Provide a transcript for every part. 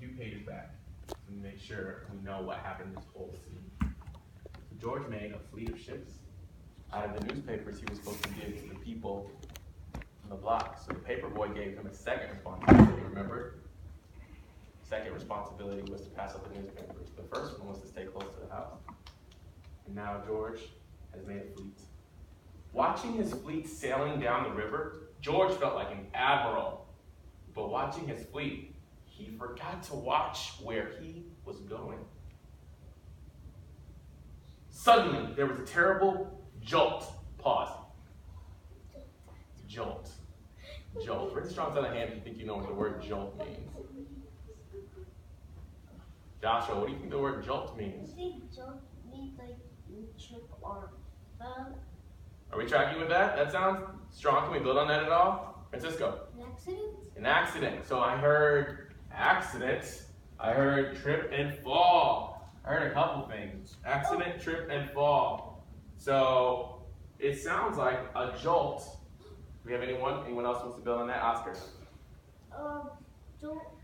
few pages back to make sure we know what happened this whole scene. So George made a fleet of ships out of the newspapers he was supposed to give to the people on the block. So the paper boy gave him a second responsibility, remember? Second responsibility was to pass out the newspapers. The first one was to stay close to the house. And now George has made a fleet. Watching his fleet sailing down the river, George felt like an admiral. But watching his fleet, he forgot to watch where he was going. Suddenly, there was a terrible jolt. Pause. Jolt. Jolt. Raise a strong sign of hand if you think you know what the word jolt means. Joshua, what do you think the word jolt means? I think jolt means like trip or fall. Are we tracking with that? That sounds strong. Can we build on that at all? Francisco. An accident? An accident. So I heard accident. I heard trip and fall. I heard a couple things. Accident, trip, and fall. So it sounds like a jolt. Do we have anyone? Anyone else wants to build on that? Oscar. Jolt.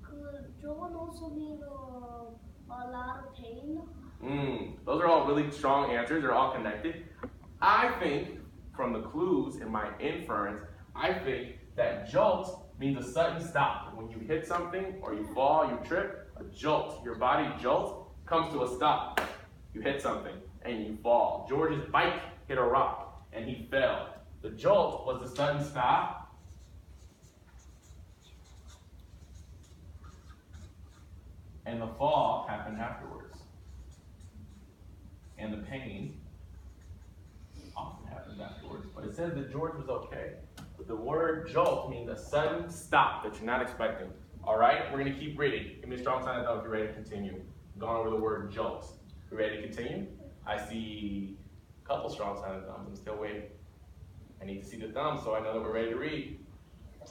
Could jolt also mean a lot of pain? Those are all really strong answers. They're all connected. I think, from the clues in my inference, I think that jolt means a sudden stop. When you hit something or you fall, you trip, a jolt. Your body jolts, comes to a stop. You hit something and you fall. George's bike hit a rock and he fell. The jolt was the sudden stop. And the fall happened afterwards. And the pain often happens afterwards. But it says that George was okay. But the word jolt means a sudden stop that you're not expecting. All right, we're going to keep reading. Give me a strong sign of thumbs if you're ready to continue. I'm going over the word jolt. You ready to continue? I see a couple strong signs of thumbs. I'm still waiting. I need to see the thumbs so I know that we're ready to read.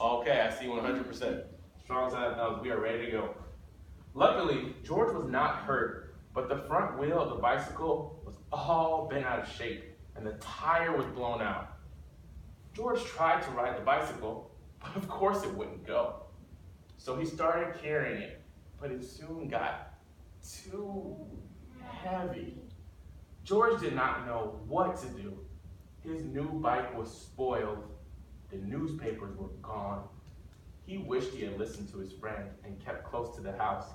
Okay, I see 100%. Strong sign of thumbs. We are ready to go. Luckily, George was not hurt, but the front wheel of the bicycle was all bent out of shape, and the tire was blown out. George tried to ride the bicycle, but of course it wouldn't go. So he started carrying it, but it soon got too heavy. George did not know what to do. His new bike was spoiled. The newspapers were gone. He wished he had listened to his friend and kept close to the house.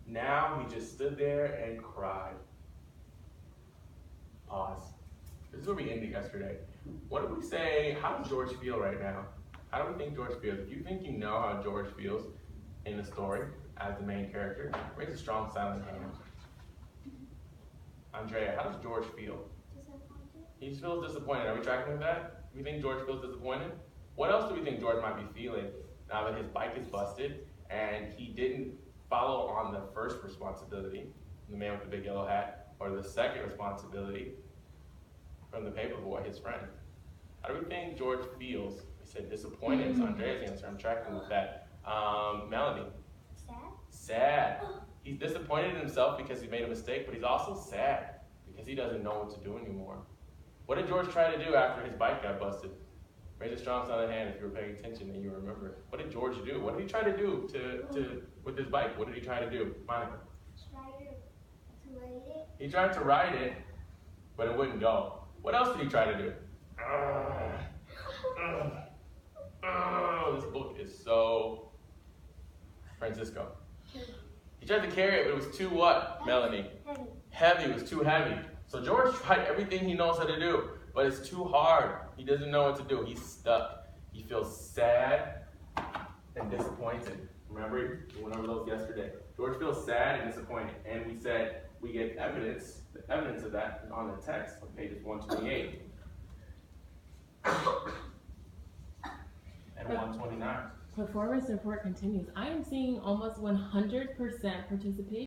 Now he just stood there and cried. Pause. This is where we ended yesterday. What did we say? How does George feel right now? How do we think George feels? If you think you know how George feels in the story as the main character, raise a strong silent hand. Andrea, how does George feel? Disappointed? He feels disappointed. Are we tracking with that? We think George feels disappointed? What else do we think George might be feeling now that his bike is busted and he didn't follow on the first responsibility, the man with the big yellow hat, or the second responsibility from the paper boy, his friend? How do we think George feels? We said disappointed is Andrea's answer. I'm tracking with that. Melanie? Sad? Sad. He's disappointed in himself because he made a mistake, but he's also sad because he doesn't know what to do anymore. What did George try to do after his bike got busted? Raise a strong sign of the hand if you were paying attention and you remember. What did George do? What did he try to do with his bike? What did he try to do? Monica? Try to ride it? He tried to ride it, but it wouldn't go. What else did he try to do? This book is so... Francisco. He tried to carry it, but it was too what, Melanie? Heavy. Heavy. It was too heavy. So George tried everything he knows how to do, but it's too hard. He doesn't know what to do. He's stuck. He feels sad and disappointed. Remember, we went over those yesterday. George feels sad and disappointed, and we said we get evidence, the evidence of that on the text on pages 128 and 129. Performance report continues. I am seeing almost 100% participation.